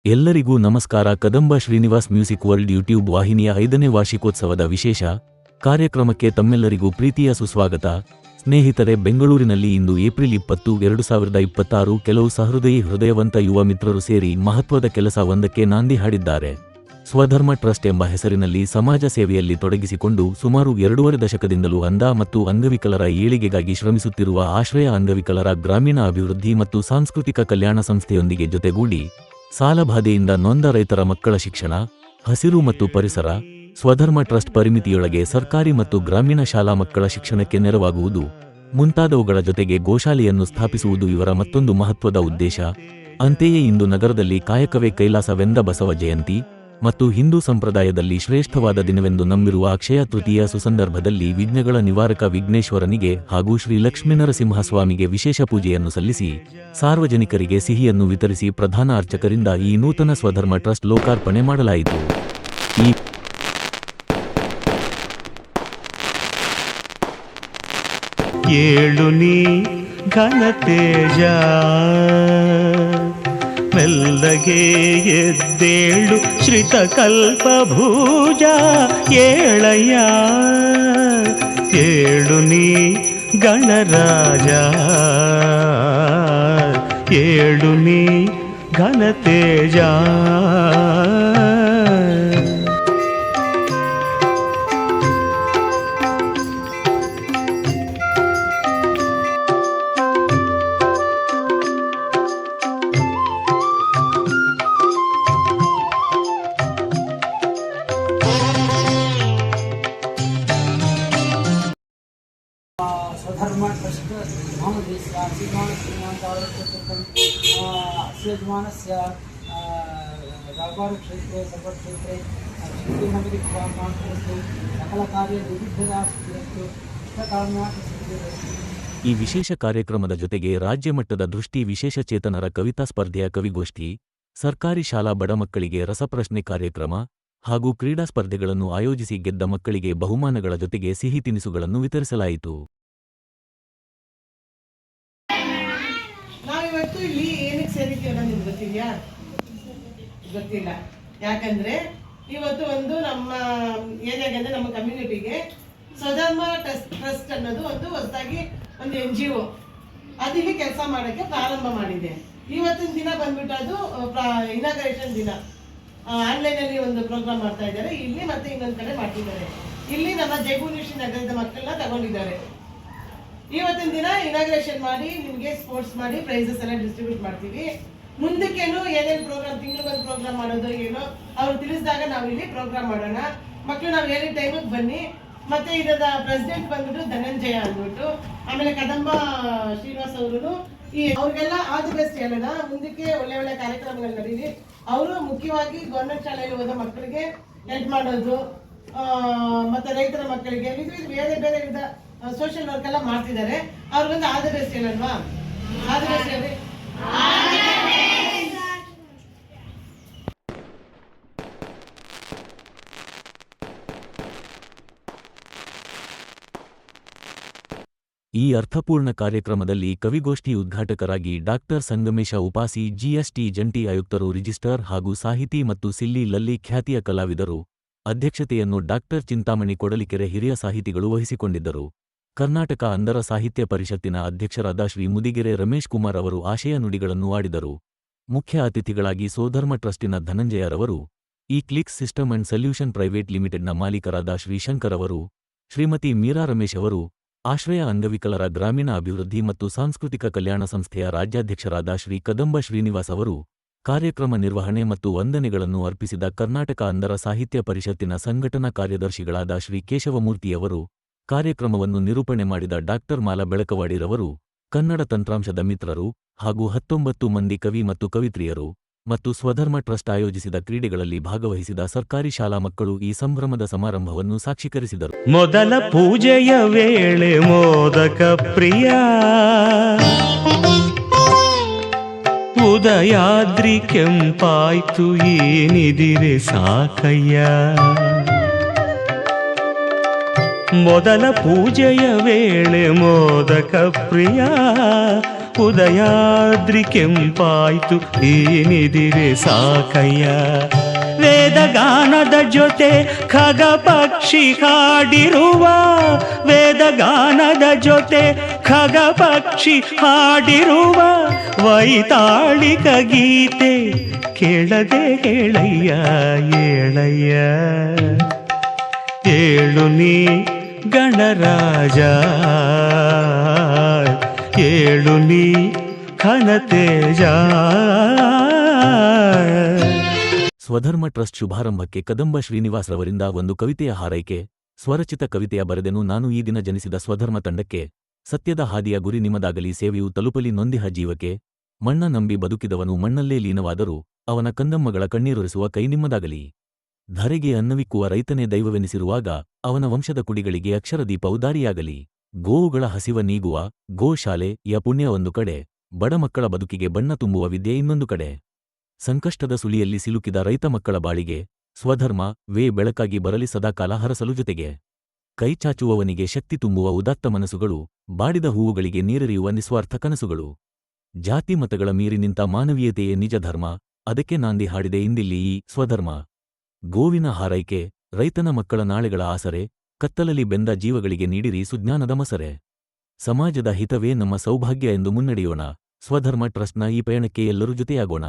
ಎಲ್ಲರಿಗೂ ನಮಸ್ಕಾರ. Kadamba Srinivas music world YouTube ವಾಹಿನಿಯ 5ನೇ ವಾರ್ಷಿಕೋತ್ಸವದ ವಿಶೇಷ ಕಾರ್ಯಕ್ರಮಕ್ಕೆ ತಮ್ಮೆಲ್ಲರಿಗೂ ಪ್ರೀತಿಯ ಸುಸ್ವಾಗತ. ಸ್ನೇಹಿತರೆ, ಬೆಂಗಳೂರಿನಲ್ಲಿ ಇಂದು ಏಪ್ರಿಲ್ 20, 2026 ಕೆಲವು ಸಹೃದಯಿ ಹೃದಯವಂತ ಯುವ ಮಿತ್ರರು ಸೇರಿ ಮಹತ್ವದ ಕೆಲಸ ಒಂದಕ್ಕೆ ನಾಂದಿ ಹಾಡಿದ್ದಾರೆ. ಸ್ವಧರ್ಮ ಟ್ರಸ್ಟ್ ಎಂಬ ಹೆಸರಿನಲ್ಲಿ ಸಮಾಜ ಸೇವೆಯಲ್ಲಿ ತೊಡಗಿಸಿಕೊಂಡು ಸುಮಾರು 2.5 ದಶಕದಿಂದಲೂ ಅಂಧ ಮತ್ತು ಅಂಗವಿಕಲರ ಏಳಿಗೆಗಾಗಿ ಶ್ರಮಿಸುತ್ತಿರುವ ಆಶ್ರಯ ಅಂಗವಿಕಲರ ಗ್ರಾಮೀಣ ಅಭಿವೃದ್ಧಿ ಮತ್ತು ಸಾಂಸ್ಕೃತಿಕ ಕಲ್ಯಾಣ ಸಂಸ್ಥೆಯೊಂದಿಗೆ ಜೊತೆಗೂಡಿ ಸಾಲಬಾಧೆಯಿಂದ ನೊಂದ ರೈತರ ಮಕ್ಕಳ ಶಿಕ್ಷಣ, ಹಸಿರು ಮತ್ತು ಪರಿಸರ, ಸ್ವಧರ್ಮ ಟ್ರಸ್ಟ್ ಪರಿಮಿತಿಯೊಳಗೆ ಸರ್ಕಾರಿ ಮತ್ತು ಗ್ರಾಮೀಣ ಶಾಲಾ ಮಕ್ಕಳ ಶಿಕ್ಷಣಕ್ಕೆ ನೆರವಾಗುವುದು ಮುಂತಾದವುಗಳ ಜೊತೆಗೆ ಗೋಶಾಲೆಯನ್ನು ಸ್ಥಾಪಿಸುವುದು ಇವರ ಮತ್ತೊಂದು ಮಹತ್ವದ ಉದ್ದೇಶ. ಅಂತೆಯೇ ಇಂದು ನಗರದಲ್ಲಿ ಕಾಯಕವೇ ಕೈಲಾಸವೆಂದ ಬಸವ ಜಯಂತಿ ಮತ್ತು ಹಿಂದೂ ಸಂಪ್ರದಾಯದಲ್ಲಿ ಶ್ರೇಷ್ಠವಾದ ದಿನವೆಂದು ನಂಬಿರುವ ಅಕ್ಷಯ ತೃತೀಯ ಸುಸಂದರ್ಭದಲ್ಲಿ ವಿಘ್ನಗಳ ನಿವಾರಕ ವಿಘ್ನೇಶ್ವರನಿಗೆ ಹಾಗೂ ಶ್ರೀ ಲಕ್ಷ್ಮೀನರಸಿಂಹಸ್ವಾಮಿಗೆ ವಿಶೇಷ ಪೂಜೆಯನ್ನು ಸಲ್ಲಿಸಿ ಸಾರ್ವಜನಿಕರಿಗೆ ಸಿಹಿಯನ್ನು ವಿತರಿಸಿ ಪ್ರಧಾನ ಅರ್ಚಕರಿಂದ ಈ ನೂತನ ಸ್ವಧರ್ಮ ಟ್ರಸ್ಟ್ ಲೋಕಾರ್ಪಣೆ ಮಾಡಲಾಯಿತು. ಏಳು ನೀ ಘನತೇಜ ಮೆಲ್ಲಗೆ ಎದ್ದೇಳು ಶ್ರಿತಕಲ್ಪಭೂಜ ಏಳಯ್ಯ ಏಳು ನೀ ಗಣರಾಜ ಏಳು ನೀ ಘನತೇಜ. स्वधर्म ट्रस्ट महामदेशस्य श्रीमानस्य व्यापारक्षेत्रे सर्वक्षेत्रे शिल्पीनगरी सकलकार्यनिर्विघ्नता सिद्धिरस्तु ಈ ವಿಶೇಷ ಕಾರ್ಯಕ್ರಮದ ಜೊತೆಗೆ ರಾಜ್ಯ ಮಟ್ಟದ ದೃಷ್ಟಿ ವಿಶೇಷಚೇತನರ ಕವಿತಾ ಸ್ಪರ್ಧೆಯ ಕವಿಗೋಷ್ಠಿ, ಸರ್ಕಾರಿ ಶಾಲಾ ಬಡ ಮಕ್ಕಳಿಗೆ ರಸಪ್ರಶ್ನೆ ಕಾರ್ಯಕ್ರಮ ಹಾಗೂ ಕ್ರೀಡಾ ಸ್ಪರ್ಧೆಗಳನ್ನು ಆಯೋಜಿಸಿ ಗೆದ್ದ ಮಕ್ಕಳಿಗೆ ಬಹುಮಾನಗಳ ಜೊತೆಗೆ ಸಿಹಿ ತಿನಿಸುಗಳನ್ನು ವಿತರಿಸಲಾಯಿತು. ನಾವಿವತ್ತು ಇಲ್ಲಿ ಏನಕ್ಕೆ ಸೇರಿದ್ದೀವಿ ಅನ್ನೋದು ನಿಮ್ಗೆ ಗೊತ್ತಿದೆಯಾ? ಗೊತ್ತಿಲ್ಲ. ಯಾಕಂದ್ರೆ ಇವತ್ತು ಒಂದು ನಮ್ಮ ಏನಾಗಂದ್ರೆ ನಮ್ಮ ಕಮ್ಯುನಿಟಿಗೆ ಸ್ವಧರ್ಮ ಟ್ರಸ್ಟ್ ಅನ್ನೋದು ಒಂದು ಹೊಸದಾಗಿ ಒಂದು NGO ಅದಿಲ್ಲಿ ಕೆಲಸ ಮಾಡೋಕ್ಕೆ ಪ್ರಾರಂಭ ಮಾಡಿದೆ. ಇವತ್ತಿನ ದಿನ ಬಂದ್ಬಿಟ್ಟು ಅದು ಇನಾಗ್ರೇಷನ್ ದಿನ. ಆನ್ಲೈನಲ್ಲಿ ಒಂದು ಪ್ರೋಗ್ರಾಮ್ ಮಾಡ್ತಾ ಇದ್ದಾರೆ, ಇಲ್ಲಿ ಮತ್ತೆ ಇನ್ನೊಂದು ಕಡೆ ಮಾಡ್ತಿದ್ದಾರೆ. ಇಲ್ಲಿ ನಮ್ಮ ಜಯಭುವನೇಶ್ವರಿ ನಗರದ ಮಕ್ಕಳನ್ನ ತಗೊಂಡಿದ್ದಾರೆ. ಇವತ್ತಿನ ದಿನ ಇನಾಗ್ರೇಷನ್ ಮಾಡಿ ನಿಮಗೆ ಸ್ಪೋರ್ಟ್ಸ್ ಮಾಡಿ ಪ್ರೈಸಸ್ ಎಲ್ಲ ಡಿಸ್ಟ್ರಿಬ್ಯೂಟ್ ಮಾಡ್ತೀವಿ. ಮುಂದಕ್ಕೇನು ಏನೇನು ಪ್ರೋಗ್ರಾಮ್, ತಿಂಗಳಿಗೊಂದು ಪ್ರೋಗ್ರಾಮ್ ಮಾಡೋದು ಏನೋ ಅವ್ರು ತಿಳಿಸಿದಾಗ ನಾವು ಇಲ್ಲಿ ಪ್ರೋಗ್ರಾಮ್ ಮಾಡೋಣ. ಮಕ್ಕಳು ನಾವು ಏನೇ ಟೈಮಿಗೆ ಬನ್ನಿ. ಮತ್ತೆ ಇದರ ಪ್ರೆಸಿಡೆಂಟ್ ಬಂದ್ಬಿಟ್ಟು ಧನಂಜಯ ಅಂದ್ಬಿಟ್ಟು, ಆಮೇಲೆ ಕದಂಬ ಶ್ರೀನಿವಾಸ್ ಅವರು ಅವ್ರಿಗೆಲ್ಲ ಆಲ್ ದಿ ಬೆಸ್ಟ್ ಹೇಳೋಣ. ಮುಂದಕ್ಕೆ ಒಳ್ಳೆ ಒಳ್ಳೆ ಕಾರ್ಯಕ್ರಮಗಳು ನಡೀಲಿ. ಅವರು ಮುಖ್ಯವಾಗಿ ಗೌರ್ಮೆಂಟ್ ಶಾಲೆಯಲ್ಲಿ ಓದೋ ಮಕ್ಕಳಿಗೆ ಹೆಲ್ಪ್ ಮಾಡೋದು, ಮತ್ತೆ ರೈತರ ಮಕ್ಕಳಿಗೆ ಬೇರೆ ಬೇರೆ ವಿಧ ಸೋಷಿಯಲ್ ವರ್ಕ್ ಎಲ್ಲ ಮಾಡ್ತಿದ್ದಾರೆ. ಅವ್ರಿಗೊಂದು ಆಲ್ ದಿ ಬೆಸ್ಟ್ ಹೇಳಲ್ವಾ? ಆಲ್ ದಿ ಬೆಸ್ಟ್ ಹೇಳಿ. ಈ ಅರ್ಥಪೂರ್ಣ ಕಾರ್ಯಕ್ರಮದಲ್ಲಿ ಕವಿಗೋಷ್ಠಿ ಉದ್ಘಾಟಕರಾಗಿ ಡಾಕ್ಟರ್ ಸಂಗಮೇಶ ಉಪಾಸಿ, GST ಜಂಟಿ ಆಯುಕ್ತರು, ರಿಜಿಸ್ಟ್ರಾರ್ ಹಾಗೂ ಸಾಹಿತಿ ಮತ್ತು ಸಿಲ್ಲಿ ಲಲ್ಲಿ ಖ್ಯಾತಿಯ ಕಲಾವಿದರು ಅಧ್ಯಕ್ಷತೆಯನ್ನು ಡಾಕ್ಟರ್ ಚಿಂತಾಮಣಿ ಕೊಡಲಿಕೆರೆ ಹಿರಿಯ ಸಾಹಿತಿಗಳು ವಹಿಸಿಕೊಂಡಿದ್ದರು. ಕರ್ನಾಟಕ ಅಂಧರ ಸಾಹಿತ್ಯ ಪರಿಷತ್ತಿನ ಅಧ್ಯಕ್ಷರಾದ ಶ್ರೀ ಮುದಿಗೆರೆ ರಮೇಶ್ ಕುಮಾರ್ ಅವರು ಆಶಯ ನುಡಿಗಳನ್ನು ಆಡಿದರು. ಮುಖ್ಯ ಅತಿಥಿಗಳಾಗಿ ಸ್ವಧರ್ಮ ಟ್ರಸ್ಟಿನ ಧನಂಜಯರವರು, ಈ clicks system and solution private ಲಿಮಿಟೆಡ್ನ ಮಾಲೀಕರಾದ ಶ್ರೀ ಶಂಕರ್ ಅವರು, ಶ್ರೀಮತಿ ಮೀರಾ ರಮೇಶ್ ಅವರು, ಆಶ್ರಯ ಅಂಗವಿಕಲರ ಗ್ರಾಮೀಣ ಅಭಿವೃದ್ಧಿ ಮತ್ತು ಸಾಂಸ್ಕೃತಿಕ ಕಲ್ಯಾಣ ಸಂಸ್ಥೆಯ ರಾಜ್ಯಾಧ್ಯಕ್ಷರಾದ ಶ್ರೀ ಕದಂಬ ಶ್ರೀನಿವಾಸ್ ಅವರು, ಕಾರ್ಯಕ್ರಮ ನಿರ್ವಹಣೆ ಮತ್ತು ವಂದನೆಗಳನ್ನು ಅರ್ಪಿಸಿದ ಕರ್ನಾಟಕ ಅಂಧರ ಸಾಹಿತ್ಯ ಪರಿಷತ್ತಿನ ಸಂಘಟನಾ ಕಾರ್ಯದರ್ಶಿಗಳಾದ ಶ್ರೀ ಕೇಶವಮೂರ್ತಿಯವರು, ಕಾರ್ಯಕ್ರಮವನ್ನು ನಿರೂಪಣೆ ಮಾಡಿದ ಡಾಕ್ಟರ್ ಮಾಲಾ ಬೆಳಕವಾಡಿರವರು, ಕನ್ನಡ ತಂತ್ರಾಂಶದ ಮಿತ್ರರು ಹಾಗೂ 19 ಮಂದಿ ಕವಿ ಮತ್ತು ಕವಿತ್ರಿಯರು ಮತ್ತು ಸ್ವಧರ್ಮ ಟ್ರಸ್ಟ್ ಆಯೋಜಿಸಿದ ಕ್ರೀಡೆಗಳಲ್ಲಿ ಭಾಗವಹಿಸಿದ ಸರ್ಕಾರಿ ಶಾಲಾ ಮಕ್ಕಳು ಈ ಸಂಭ್ರಮದ ಸಮಾರಂಭವನ್ನು ಸಾಕ್ಷೀಕರಿಸಿದರು. ಮೊದಲ ಪೂಜೆಯ ವೇಳೆ ಮೋದಕ ಪ್ರಿಯ ಉದಯಾದ್ರಿ ಕೆಂಪಾಯ್ತು ಏನಿದಿರೆ ಸಾಕಯ್ಯ. ಮೊದಲ ಪೂಜೆಯ ವೇಳೆ ಮೋದಕ ಪ್ರಿಯ ಉದಯಾದ್ರಿ ಕೆಂಪಾಯ್ತು ಏನಿದಿರೆ ಸಾಕಯ್ಯ. ವೇದಗಾನದ ಜೊತೆ ಖಗ ಪಕ್ಷಿ ಹಾಡಿರುವ, ವೇದಗಾನದ ಜೊತೆ ಖಗ ಪಕ್ಷಿ ಹಾಡಿರುವ ವೈತಾಳಿಕ ಗೀತೆ ಕೇಳದೆ ಹೇಳಯ್ಯ ಏಳಯ್ಯ. ಏಳು ನೀ ಗಣರಾಜ, ಏಳು ನೀ ಘನತೇಜ. ಸ್ವಧರ್ಮ ಟ್ರಸ್ಟ್ ಶುಭಾರಂಭಕ್ಕೆ ಕದಂಬ ಶ್ರೀನಿವಾಸ್ ರವರಿಂದ ಒಂದು ಕವಿತೆಯ ಹಾರೈಕೆ. ಸ್ವರಚಿತ ಕವಿತೆಯ ಬರೆದೆನು ನಾನು ಈ ದಿನ ಜನಿಸಿದ ಸ್ವಧರ್ಮ ತಂಡಕ್ಕೆ. ಸತ್ಯದ ಹಾದಿಯ ಗುರಿ ನಿಮ್ಮದಾಗಲಿ, ಸೇವೆಯು ತಲುಪಲಿ ನೊಂದಿಹ ಜೀವಕ್ಕೆ. ಮಣ್ಣ ನಂಬಿ ಬದುಕಿದವನು ಮಣ್ಣಲ್ಲೇ ಲೀನವಾದರೂ ಅವನ ಕಂದಮ್ಮಗಳ ಕಣ್ಣೀರೊರೆಸುವ ಕೈ ನಿಮ್ಮದಾಗಲಿ. ಧರೆಗೆ ಅನ್ನವಿಕ್ಕುವ ರೈತನೇ ದೈವವೆನಿಸಿರುವಾಗ ಅವನ ವಂಶದ ಕುಡಿಗಳಿಗೆ ಅಕ್ಷರದೀಪ ಉದಾರಿಯಾಗಲಿ. ಗೋವುಗಳ ಹಸಿವ ನೀಗುವ ಗೋಶಾಲೆ ಯ ಪುಣ್ಯ ಒಂದು ಕಡೆ, ಬಡ ಮಕ್ಕಳ ಬದುಕಿಗೆ ಬಣ್ಣ ತುಂಬುವ ವಿದ್ಯೆ ಇನ್ನೊಂದು ಕಡೆ. ಸಂಕಷ್ಟದ ಸುಳಿಯಲ್ಲಿ ಸಿಲುಕಿದ ರೈತ ಮಕ್ಕಳ ಬಾಳಿಗೆ ಸ್ವಧರ್ಮ ವೇ ಬೆಳಕಾಗಿ ಬರಲಿ ಸದಾಕಾಲ ಹರಸಲು ಜೊತೆಗೆ. ಕೈಚಾಚುವವನಿಗೆ ಶಕ್ತಿ ತುಂಬುವ ಉದಾತ್ತ ಮನಸ್ಸುಗಳು, ಬಾಡಿದ ಹೂವುಗಳಿಗೆ ನೀರೆರೆಯುವ ನಿಸ್ವಾರ್ಥ ಕನಸುಗಳು. ಜಾತಿ ಮತಗಳ ಮೀರಿ ನಿಂತ ಮಾನವೀಯತೆಯೇ ನಿಜ ಧರ್ಮ, ಅದಕ್ಕೆ ನಾಂದಿ ಹಾಡಿದೆ ಇಂದಿಲ್ಲಿ ಈ ಸ್ವಧರ್ಮ. ಗೋವಿನ ಹಾರೈಕೆ, ರೈತನ ಮಕ್ಕಳ ನಾಳೆಗಳ ಆಸರೆ, ಕತ್ತಲಲ್ಲಿ ಬೆಂದ ಜೀವಗಳಿಗೆ ನೀಡಿರಿ ಸುಜ್ಞಾನದ ಮಸರೆ. ಸಮಾಜದ ಹಿತವೇ ನಮ್ಮ ಸೌಭಾಗ್ಯ ಎಂದು ಮುನ್ನಡೆಯೋಣ. ಸ್ವಧರ್ಮ ಟ್ರಸ್ಟ್ನ ಈ ಪಯಣಕ್ಕೆ ಎಲ್ಲರೂ ಜೊತೆಯಾಗೋಣ.